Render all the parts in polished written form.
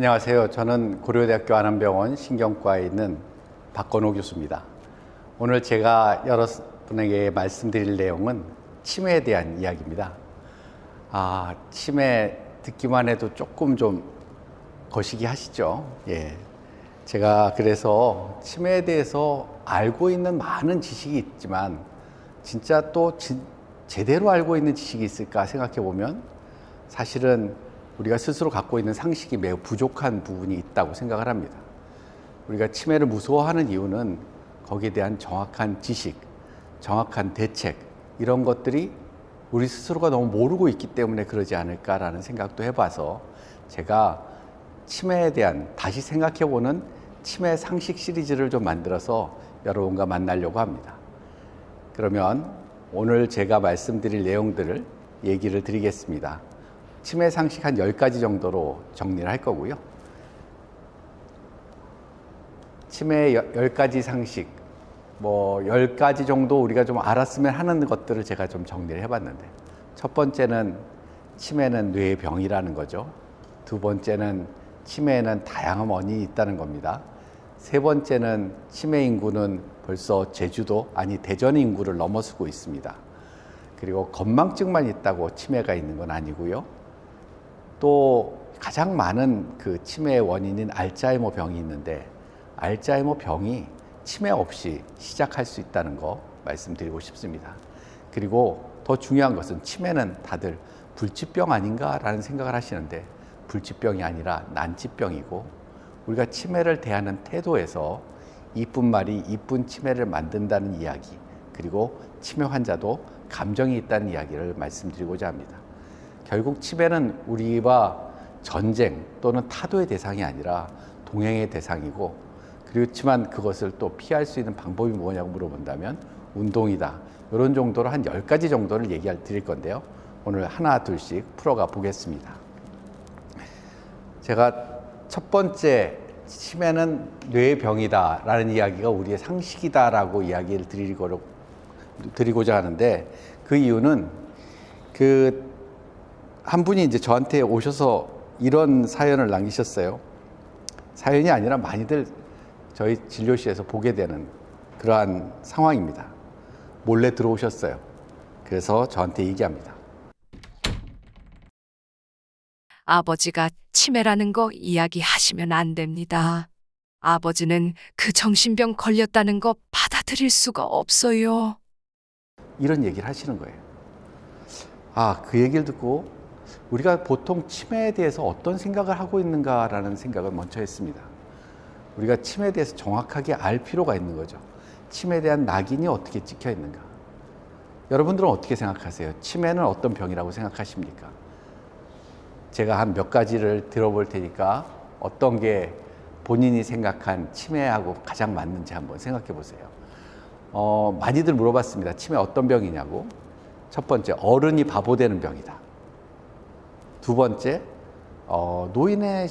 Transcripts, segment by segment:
안녕하세요. 저는 고려대학교 안암병원 신경과에 있는 박건호 교수입니다. 오늘 제가 여러분에게 말씀드릴 내용은 치매에 대한 이야기입니다. 치매 듣기만 해도 조금 좀 거시기 하시죠? 예. 제가 그래서 치매에 대해서 알고 있는 많은 지식이 있지만 진짜 또 제대로 알고 있는 지식이 있을까 생각해 보면 사실은 우리가 스스로 갖고 있는 상식이 매우 부족한 부분이 있다고 생각을 합니다. 우리가 치매를 무서워하는 이유는 거기에 대한 정확한 지식, 정확한 대책 이런 것들이 우리 스스로가 너무 모르고 있기 때문에 그러지 않을까라는 생각도 해봐서 제가 치매에 대한 다시 생각해보는 치매 상식 시리즈를 좀 만들어서 여러분과 만나려고 합니다. 그러면 오늘 제가 말씀드릴 내용들을 얘기를 드리겠습니다. 치매 상식 한 10가지 정도로 정리를 할 거고요. 치매 10가지 상식, 10가지 정도 우리가 좀 알았으면 하는 것들을 제가 좀 정리를 해봤는데, 첫 번째는 치매는 뇌의 병이라는 거죠. 두 번째는 치매에는 다양한 원인이 있다는 겁니다. 세 번째는 치매 인구는 벌써 제주도, 대전 인구를 넘어서고 있습니다. 그리고 건망증만 있다고 치매가 있는 건 아니고요. 또 가장 많은 그 치매의 원인인 알츠하이머 병이 있는데 알츠하이머 병이 치매 없이 시작할 수 있다는 거 말씀드리고 싶습니다. 그리고 더 중요한 것은 치매는 다들 불치병 아닌가라는 생각을 하시는데 불치병이 아니라 난치병이고 우리가 치매를 대하는 태도에서 이쁜 말이 이쁜 치매를 만든다는 이야기, 그리고 치매 환자도 감정이 있다는 이야기를 말씀드리고자 합니다. 결국 치매는 우리와 전쟁 또는 타도의 대상이 아니라 동행의 대상이고, 그렇지만 그것을 또 피할 수 있는 방법이 뭐냐고 물어본다면 운동이다. 이런 정도로 한 10가지 정도를 드릴 건데요. 오늘 하나 둘씩 풀어가 보겠습니다. 제가 첫 번째 치매는 뇌의 병이다 라는 이야기가 우리의 상식이다라고 이야기를 드리고자 하는데, 그 이유는 한 분이 이제 저한테 오셔서 이런 사연을 남기셨어요. 사연이 아니라 많이들 저희 진료실에서 보게 되는 그러한 상황입니다. 몰래 들어오셨어요. 그래서 저한테 얘기합니다. 아버지가 치매라는 거 이야기하시면 안 됩니다. 아버지는 그 정신병 걸렸다는 거 받아들일 수가 없어요. 이런 얘기를 하시는 거예요. 그 얘기를 듣고 우리가 보통 치매에 대해서 어떤 생각을 하고 있는가라는 생각을 먼저 했습니다. 우리가 치매에 대해서 정확하게 알 필요가 있는 거죠. 치매에 대한 낙인이 어떻게 찍혀 있는가. 여러분들은 어떻게 생각하세요? 치매는 어떤 병이라고 생각하십니까? 제가 한 몇 가지를 들어볼 테니까 어떤 게 본인이 생각한 치매하고 가장 맞는지 한번 생각해 보세요. 많이들 물어봤습니다. 치매 어떤 병이냐고. 첫 번째, 어른이 바보 되는 병이다. 두 번째, 노인의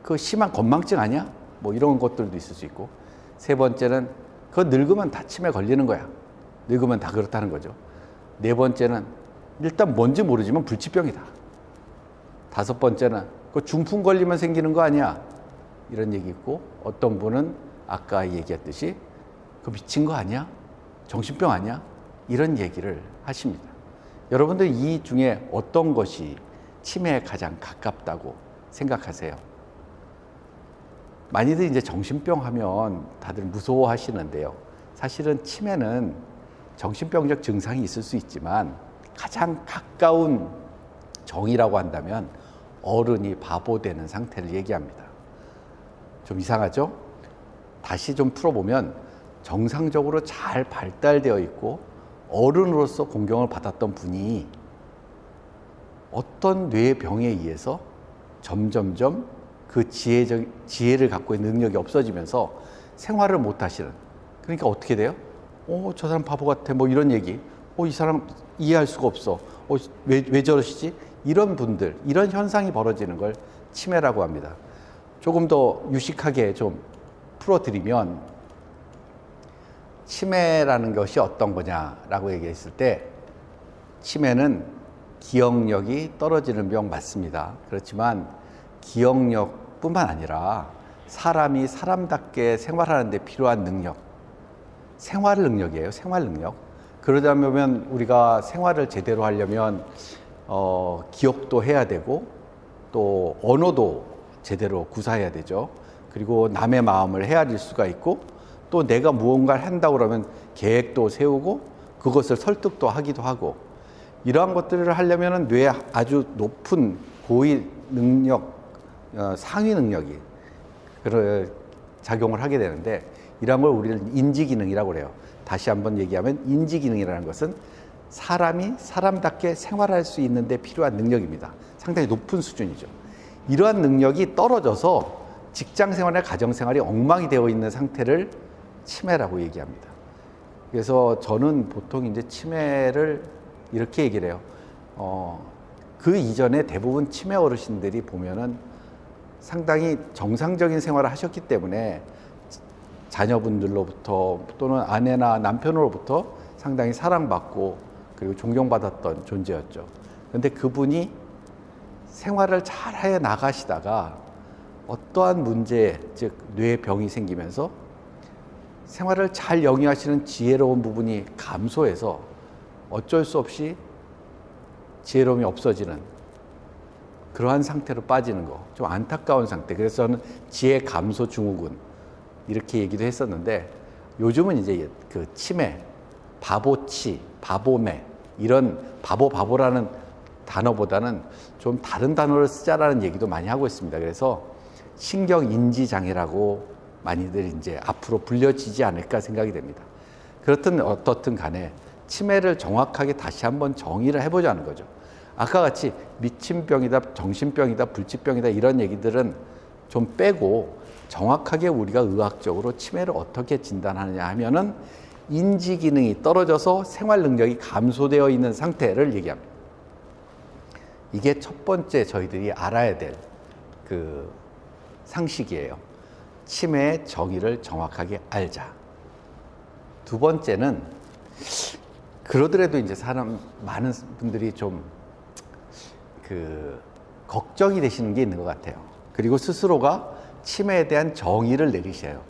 그 심한 건망증 아니야? 이런 것들도 있을 수 있고. 세 번째는 그거 늙으면 다 치매 걸리는 거야. 늙으면 다 그렇다는 거죠. 네 번째는 일단 뭔지 모르지만 불치병이다. 다섯 번째는 그 중풍 걸리면 생기는 거 아니야? 이런 얘기 있고, 어떤 분은 아까 얘기했듯이 그 미친 거 아니야? 정신병 아니야? 이런 얘기를 하십니다. 여러분들 이 중에 어떤 것이 치매에 가장 가깝다고 생각하세요? 많이들 이제 정신병 하면 다들 무서워하시는데요. 사실은 치매는 정신병적 증상이 있을 수 있지만 가장 가까운 정의라고 한다면 어른이 바보 되는 상태를 얘기합니다. 좀 이상하죠? 다시 좀 풀어보면 정상적으로 잘 발달되어 있고 어른으로서 공경을 받았던 분이 어떤 뇌의 병에 의해서 점점점 그 지혜를 갖고 있는 능력이 없어지면서 생활을 못 하시는. 그러니까 어떻게 돼요? 저 사람 바보 같아. 이런 얘기. 이 사람 이해할 수가 없어. 왜 저러시지? 이런 분들, 이런 현상이 벌어지는 걸 치매라고 합니다. 조금 더 유식하게 좀 풀어드리면 치매라는 것이 어떤 거냐라고 얘기했을 때 치매는 기억력이 떨어지는 병 맞습니다. 그렇지만 기억력 뿐만 아니라 사람이 사람답게 생활하는 데 필요한 능력, 생활 능력이에요. 생활 능력. 그러다 보면 우리가 생활을 제대로 하려면 기억도 해야 되고 또 언어도 제대로 구사해야 되죠. 그리고 남의 마음을 헤아릴 수가 있고 또 내가 무언가를 한다고 그러면 계획도 세우고 그것을 설득도 하기도 하고 이러한 것들을 하려면 뇌에 아주 높은 고위 능력, 상위 능력이 작용을 하게 되는데 이런 걸 우리는 인지기능이라고 그래요. 다시 한번 얘기하면 인지기능이라는 것은 사람이 사람답게 생활할 수 있는 데 필요한 능력입니다. 상당히 높은 수준이죠. 이러한 능력이 떨어져서 직장생활이나 가정생활이 엉망이 되어 있는 상태를 치매라고 얘기합니다. 그래서 저는 보통 이제 치매를 이렇게 얘기를 해요. 그 이전에 대부분 치매 어르신들이 보면은 상당히 정상적인 생활을 하셨기 때문에 자녀분들로부터 또는 아내나 남편으로부터 상당히 사랑받고 그리고 존경받았던 존재였죠. 그런데 그분이 생활을 잘 해 나가시다가 어떠한 문제, 즉 뇌병이 생기면서 생활을 잘 영위하시는 지혜로운 부분이 감소해서 어쩔 수 없이 지혜로움이 없어지는 그러한 상태로 빠지는 거, 좀 안타까운 상태. 그래서 저는 지혜 감소 증후군 이렇게 얘기도 했었는데 요즘은 이제 그 치매, 바보치, 바보매 이런 바보라는 단어보다는 좀 다른 단어를 쓰자라는 얘기도 많이 하고 있습니다. 그래서 신경인지장애라고 많이들 이제 앞으로 불려지지 않을까 생각이 됩니다. 그렇든 어떻든 간에 치매를 정확하게 다시 한번 정의를 해보자는 거죠. 아까 같이 미친병이다, 정신병이다, 불치병이다 이런 얘기들은 좀 빼고 정확하게 우리가 의학적으로 치매를 어떻게 진단하느냐 하면은 인지 기능이 떨어져서 생활 능력이 감소되어 있는 상태를 얘기합니다. 이게 첫 번째 저희들이 알아야 될 그 상식이에요. 치매의 정의를 정확하게 알자. 두 번째는 그러더라도 이제 많은 분들이 좀 걱정이 되시는 게 있는 것 같아요. 그리고 스스로가 치매에 대한 정의를 내리셔요.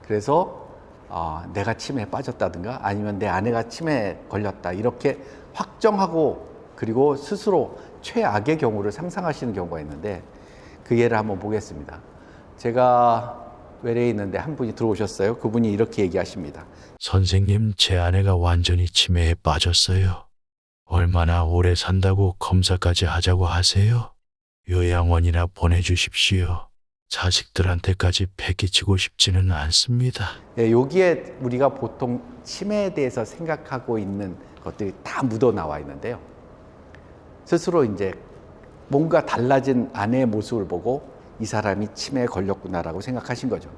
그래서 내가 치매에 빠졌다든가 아니면 내 아내가 치매에 걸렸다 이렇게 확정하고 그리고 스스로 최악의 경우를 상상하시는 경우가 있는데 그 예를 한번 보겠습니다. 제가 외래에 있는데 한 분이 들어오셨어요. 그분이 이렇게 얘기하십니다. 선생님, 제 아내가 완전히 치매에 빠졌어요. 얼마나 오래 산다고 검사까지 하자고 하세요? 요양원이나 보내주십시오. 자식들한테까지 패기치고 싶지는 않습니다. 예, 여기에 우리가 보통 치매에 대해서 생각하고 있는 것들이 다 묻어 나와 있는데요. 스스로 이제 뭔가 달라진 아내의 모습을 보고 이 사람이 치매에 걸렸구나라고 생각하신 거죠.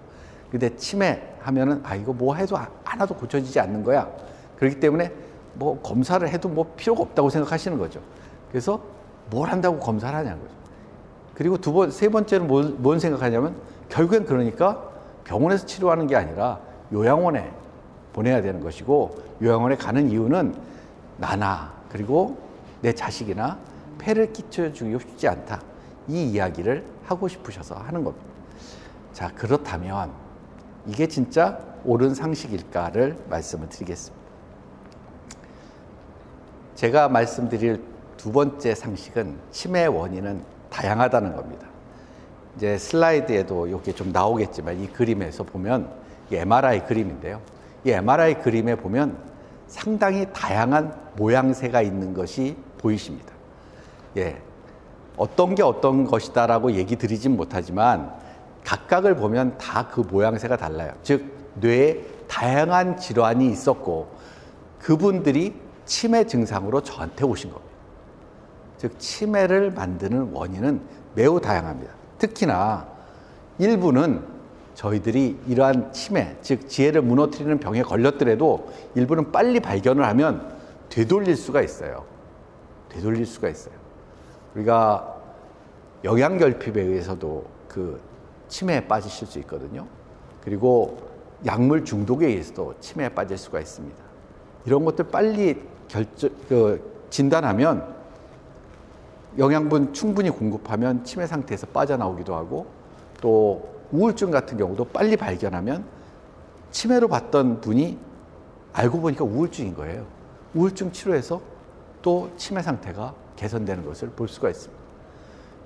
근데 치매 하면은 이거 뭐 해도 하나도 고쳐지지 않는 거야. 그렇기 때문에 뭐 검사를 해도 뭐 필요가 없다고 생각하시는 거죠. 그래서 뭘 한다고 검사를 하냐는 거죠. 그리고 세 번째는 뭔 생각하냐면 결국엔 그러니까 병원에서 치료하는 게 아니라 요양원에 보내야 되는 것이고 요양원에 가는 이유는 나나 그리고 내 자식이나 폐를 끼쳐주고 싶지 않다. 이 이야기를 하고 싶으셔서 하는 겁니다. 자, 그렇다면 이게 진짜 옳은 상식일까를 말씀을 드리겠습니다. 제가 말씀드릴 두 번째 상식은 치매의 원인은 다양하다는 겁니다. 이제 슬라이드에도 이렇게 좀 나오겠지만 이 그림에서 보면 이 MRI 그림인데요. 이 MRI 그림에 보면 상당히 다양한 모양새가 있는 것이 보이십니다. 예, 어떤 게 어떤 것이다라고 얘기 드리진 못하지만 각각을 보면 다 그 모양새가 달라요. 즉 뇌에 다양한 질환이 있었고 그분들이 치매 증상으로 저한테 오신 겁니다. 즉 치매를 만드는 원인은 매우 다양합니다. 특히나 일부는 저희들이 이러한 치매, 즉 지혜를 무너뜨리는 병에 걸렸더라도 일부는 빨리 발견을 하면 되돌릴 수가 있어요. 되돌릴 수가 있어요. 우리가 영양결핍에 의해서도 그 치매에 빠지실 수 있거든요. 그리고 약물 중독에 의해서도 치매에 빠질 수가 있습니다. 이런 것들 빨리 진단하면 영양분 충분히 공급하면 치매 상태에서 빠져나오기도 하고 또 우울증 같은 경우도 빨리 발견하면 치매로 봤던 분이 알고 보니까 우울증인 거예요. 우울증 치료해서 또 치매 상태가 개선되는 것을 볼 수가 있습니다.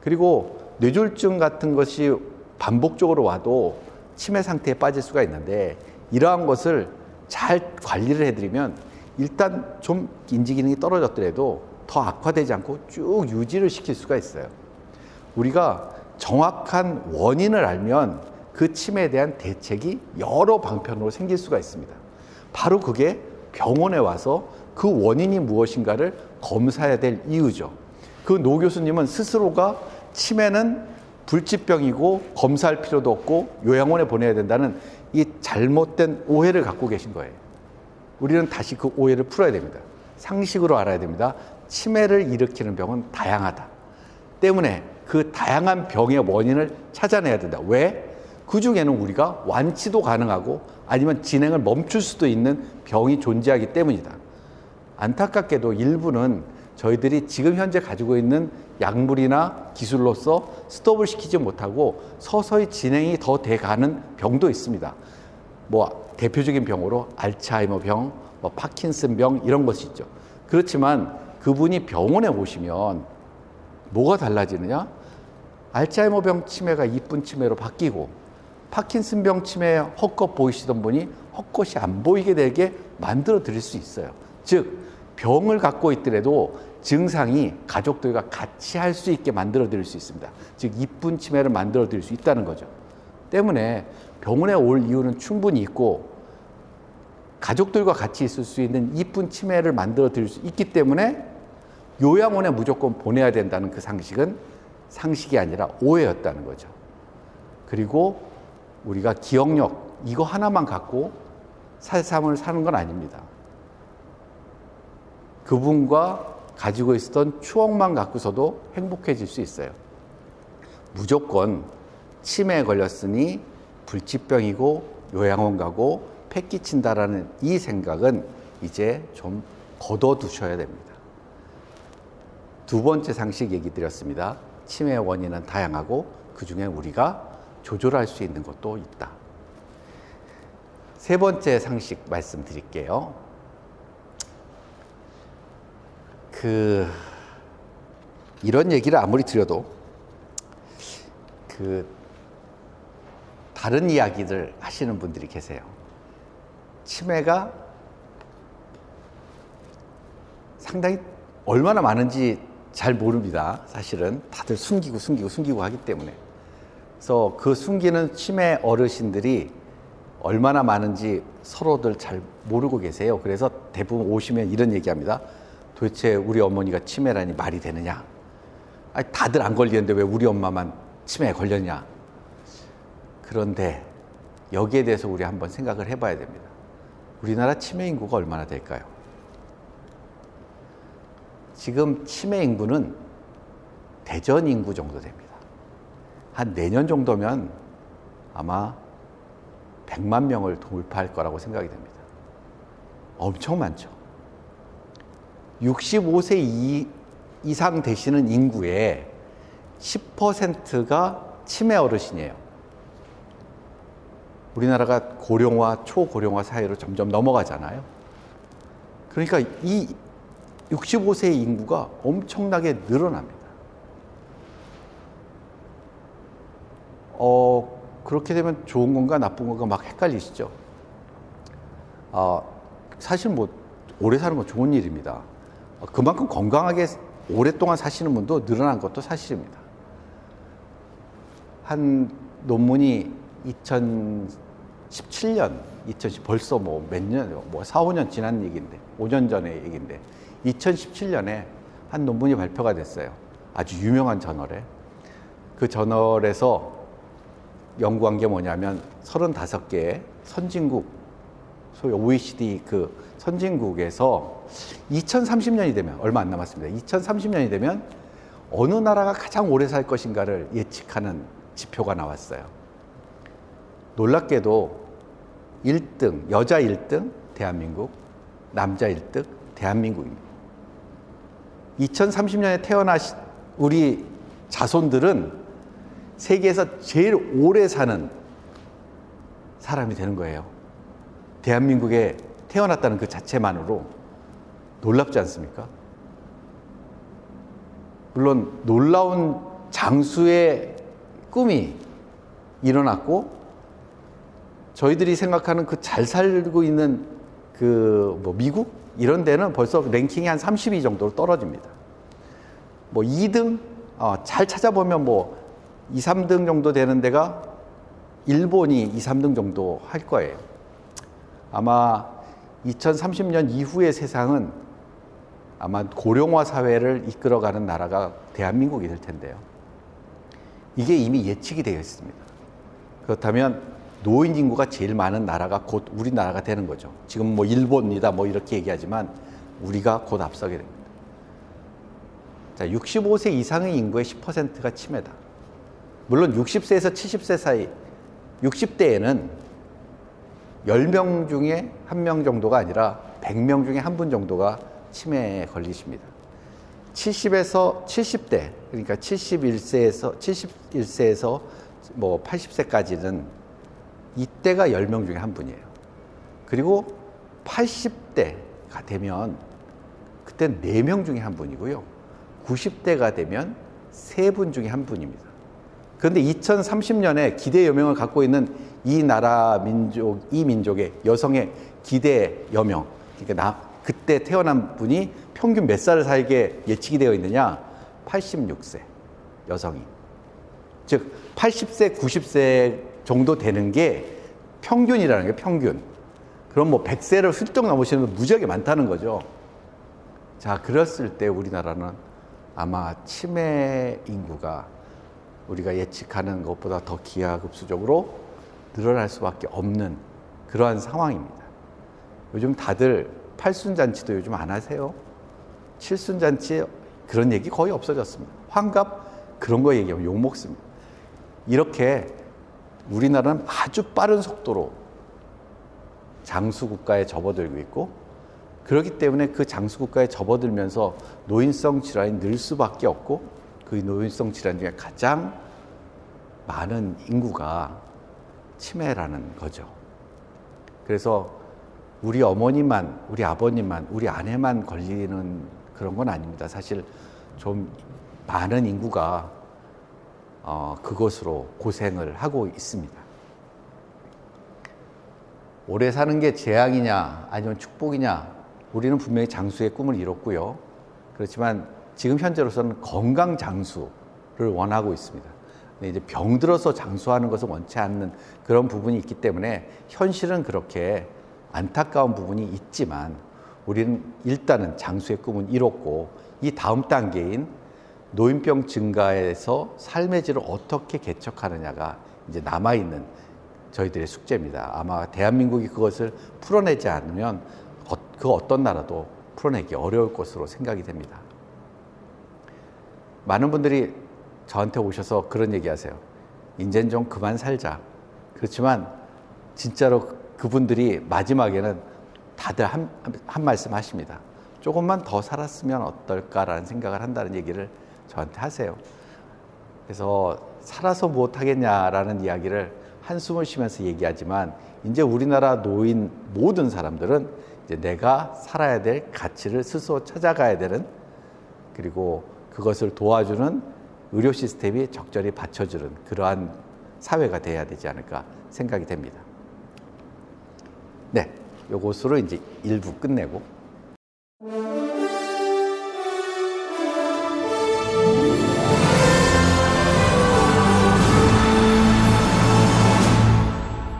그리고 뇌졸중 같은 것이 반복적으로 와도 치매 상태에 빠질 수가 있는데, 이러한 것을 잘 관리를 해드리면 일단 좀 인지 기능이 떨어졌더라도 더 악화되지 않고 쭉 유지를 시킬 수가 있어요. 우리가 정확한 원인을 알면 그 치매에 대한 대책이 여러 방편으로 생길 수가 있습니다. 바로 그게 병원에 와서 그 원인이 무엇인가를 검사해야 될 이유죠. 그 노 교수님은 스스로가 치매는 불치병이고 검사할 필요도 없고 요양원에 보내야 된다는 이 잘못된 오해를 갖고 계신 거예요. 우리는 다시 그 오해를 풀어야 됩니다. 상식으로 알아야 됩니다. 치매를 일으키는 병은 다양하다. 때문에 그 다양한 병의 원인을 찾아내야 된다. 왜? 그 중에는 우리가 완치도 가능하고 아니면 진행을 멈출 수도 있는 병이 존재하기 때문이다. 안타깝게도 일부는 저희들이 지금 현재 가지고 있는 약물이나 기술로서 스톱을 시키지 못하고 서서히 진행이 더 돼가는 병도 있습니다. 뭐 대표적인 병으로 알츠하이머 병, 뭐 파킨슨 병 이런 것이 있죠. 그렇지만 그분이 병원에 오시면 뭐가 달라지느냐? 알츠하이머 병 치매가 이쁜 치매로 바뀌고 파킨슨 병 치매에 헛것 보이시던 분이 헛것이 안 보이게 되게 만들어 드릴 수 있어요. 즉 병을 갖고 있더라도 증상이 가족들과 같이 할 수 있게 만들어 드릴 수 있습니다. 즉 이쁜 치매를 만들어 드릴 수 있다는 거죠. 때문에 병원에 올 이유는 충분히 있고 가족들과 같이 있을 수 있는 이쁜 치매를 만들어 드릴 수 있기 때문에 요양원에 무조건 보내야 된다는 그 상식은 상식이 아니라 오해였다는 거죠. 그리고 우리가 기억력 이거 하나만 갖고 삶을 사는 건 아닙니다. 그분과 가지고 있었던 추억만 갖고서도 행복해질 수 있어요. 무조건 치매에 걸렸으니 불치병이고 요양원 가고 패 끼친다라는 이 생각은 이제 좀 걷어두셔야 됩니다. 두 번째 상식 얘기 드렸습니다. 치매의 원인은 다양하고 그중에 우리가 조절할 수 있는 것도 있다. 세 번째 상식 말씀드릴게요. 이런 얘기를 아무리 드려도 다른 이야기들 하시는 분들이 계세요. 치매가 상당히 얼마나 많은지 잘 모릅니다. 사실은 다들 숨기고 하기 때문에. 그래서 그 숨기는 치매 어르신들이 얼마나 많은지 서로들 잘 모르고 계세요. 그래서 대부분 오시면 이런 얘기합니다. 도대체 우리 어머니가 치매라니 말이 되느냐? 아니, 다들 안 걸리는데 왜 우리 엄마만 치매에 걸렸냐? 그런데 여기에 대해서 우리 한번 생각을 해봐야 됩니다. 우리나라 치매 인구가 얼마나 될까요? 지금 치매 인구는 대전 인구 정도 됩니다. 한 내년 정도면 아마 100만 명을 돌파할 거라고 생각이 됩니다. 엄청 많죠. 65세 이상 되시는 인구의 10%가 치매 어르신이에요. 우리나라가 고령화, 초고령화 사회로 점점 넘어가잖아요. 그러니까 이 65세 인구가 엄청나게 늘어납니다. 그렇게 되면 좋은 건가 나쁜 건가 막 헷갈리시죠? 사실 뭐 오래 사는 건 좋은 일입니다. 그만큼 건강하게 오랫동안 사시는 분도 늘어난 것도 사실입니다. 한 논문이 2017년, 벌써 뭐 몇 년, 4, 5년 지난 얘기인데, 5년 전의 얘기인데, 2017년에 한 논문이 발표가 됐어요. 아주 유명한 저널에. 그 저널에서 연구한 게 뭐냐면 35개의 선진국, 소위 OECD 그 선진국에서 2030년이 되면, 얼마 안 남았습니다. 2030년이 되면 어느 나라가 가장 오래 살 것인가를 예측하는 지표가 나왔어요. 놀랍게도 1등, 여자 1등 대한민국, 남자 1등 대한민국입니다. 2030년에 태어나신 우리 자손들은 세계에서 제일 오래 사는 사람이 되는 거예요. 대한민국에 태어났다는 그 자체만으로 놀랍지 않습니까? 물론 놀라운 장수의 꿈이 일어났고, 저희들이 생각하는 그 잘 살고 있는 그 뭐 미국 이런 데는 벌써 랭킹이 한 30위 정도로 떨어집니다. 뭐 2등 잘 찾아보면 뭐 2, 3등 정도 되는 데가 일본이 2, 3등 정도 할 거예요. 아마 2030년 이후의 세상은 아마 고령화 사회를 이끌어가는 나라가 대한민국이 될 텐데요. 이게 이미 예측이 되어 있습니다. 그렇다면 노인 인구가 제일 많은 나라가 곧 우리나라가 되는 거죠. 지금 뭐 일본이다 뭐 이렇게 얘기하지만 우리가 곧 앞서게 됩니다. 자, 65세 이상의 인구의 10%가 치매다. 물론 60세에서 70세 사이, 60대에는 10명 중에 1명 정도가 아니라 100명 중에 1분 정도가 치매에 걸리십니다. 70에서 70대, 그러니까 71세에서 뭐 80세까지는 이때가 10명 중에 1분이에요. 그리고 80대가 되면 그때 4명 중에 1분이고요. 90대가 되면 3분 중에 1분입니다. 그런데 2030년에 기대 여명을 갖고 있는 이 나라 민족, 이 민족의 여성의 기대 여명, 그러니까 그때 태어난 분이 평균 몇 살을 살게 예측이 되어 있느냐? 86세 여성이. 즉 80세, 90세 정도 되는 게 평균이라는 게 평균. 그럼 뭐 100세를 훌쩍 넘으시는 분 무지하게 많다는 거죠. 자, 그랬을 때 우리나라는 아마 치매 인구가 우리가 예측하는 것보다 더 기하급수적으로 늘어날 수밖에 없는 그러한 상황입니다. 요즘 다들 팔순잔치도 요즘 안 하세요. 칠순잔치 그런 얘기 거의 없어졌습니다. 환갑 그런 거 얘기하면 욕먹습니다. 이렇게 우리나라는 아주 빠른 속도로 장수국가에 접어들고 있고, 그렇기 때문에 그 장수국가에 접어들면서 노인성 질환이 늘 수밖에 없고, 그 노인성 질환 중에 가장 많은 인구가 치매라는 거죠. 그래서 우리 어머니만, 우리 아버님만, 우리 아내만 걸리는 그런 건 아닙니다. 사실 좀 많은 인구가 그것으로 고생을 하고 있습니다. 오래 사는 게 재앙이냐 아니면 축복이냐, 우리는 분명히 장수의 꿈을 이뤘고요. 그렇지만 지금 현재로서는 건강 장수를 원하고 있습니다. 근데 이제 병들어서 장수하는 것을 원치 않는 그런 부분이 있기 때문에 현실은 그렇게 안타까운 부분이 있지만, 우리는 일단은 장수의 꿈은 이뤘고, 이 다음 단계인 노인병 증가에서 삶의 질을 어떻게 개척하느냐가 이제 남아있는 저희들의 숙제입니다. 아마 대한민국이 그것을 풀어내지 않으면 그 어떤 나라도 풀어내기 어려울 것으로 생각이 됩니다. 많은 분들이 저한테 오셔서 그런 얘기 하세요. 이젠 좀 그만 살자. 그렇지만 진짜로 그분들이 마지막에는 다들 한 말씀 하십니다. 조금만 더 살았으면 어떨까라는 생각을 한다는 얘기를 저한테 하세요. 그래서 살아서 무엇하겠냐라는 이야기를 한숨을 쉬면서 얘기하지만, 이제 우리나라 노인 모든 사람들은 이제 내가 살아야 될 가치를 스스로 찾아가야 되는, 그리고 그것을 도와주는 의료 시스템이 적절히 받쳐주는 그러한 사회가 돼야 되지 않을까 생각이 됩니다. 네, 요것으로 이제 1부 끝내고